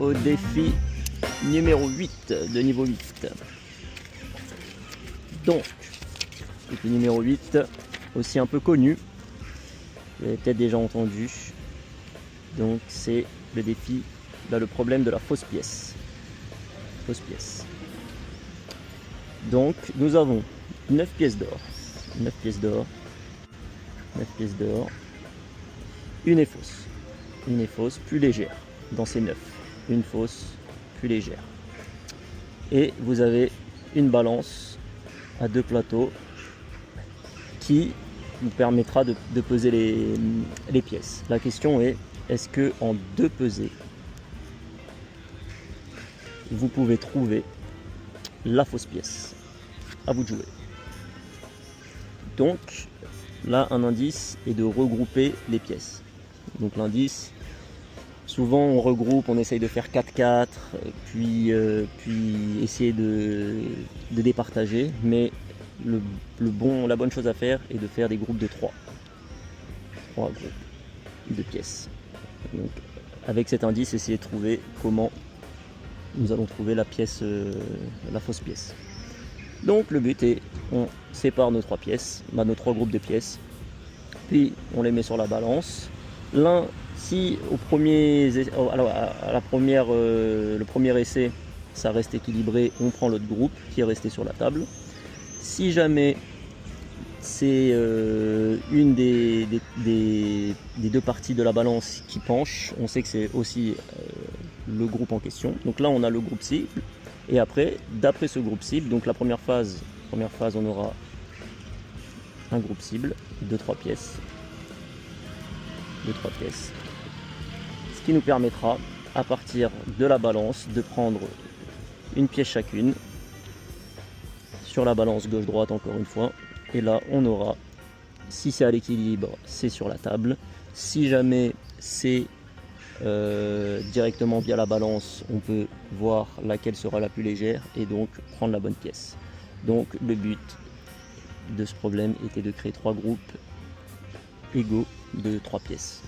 au défi numéro 8 de niveau 8. Donc, défi numéro 8, aussi un peu connu, vous avez peut-être déjà entendu. Donc c'est le défi, le problème de la fausse pièce. Fausse pièce. Donc nous avons 9 pièces d'or. 9 pièces d'or. 9 pièces d'or. Une est fausse. Une est fausse, plus légère dans ces 9. Une fausse, plus légère. Et vous avez une balance à 2 plateaux qui vous permettra de peser les pièces. La question est, est-ce que en 2 pesées, vous pouvez trouver la fausse pièce? À vous de jouer. Donc là, un indice est de regrouper les pièces. Donc l'indice, souvent on regroupe, on essaye de faire 4-4, puis essayer de départager, mais la bonne chose à faire est de faire des groupes de 3. 3 groupes de pièces. Donc, avec cet indice, essayez de trouver comment nous allons trouver la pièce, la fausse pièce. Donc le but est, on sépare nos 3 pièces, nos 3 groupes de pièces, puis on les met sur la balance. L'un, si au premier, à la première, le premier essai, ça reste équilibré, on prend l'autre groupe qui est resté sur la table. Si jamais c'est une des 2 parties de la balance qui penche, on sait que c'est aussi le groupe en question. Donc là on a le groupe cible, et après, d'après ce groupe cible, donc la première phase on aura un groupe cible de 3 pièces. De 3 pièces. Ce qui nous permettra, à partir de la balance, de prendre une pièce chacune sur la balance gauche-droite encore une fois. Et là, on aura, si c'est à l'équilibre, c'est sur la table. Si jamais c'est directement via la balance, on peut voir laquelle sera la plus légère et donc prendre la bonne pièce. Donc le but de ce problème était de créer 3 groupes égaux de 3 pièces.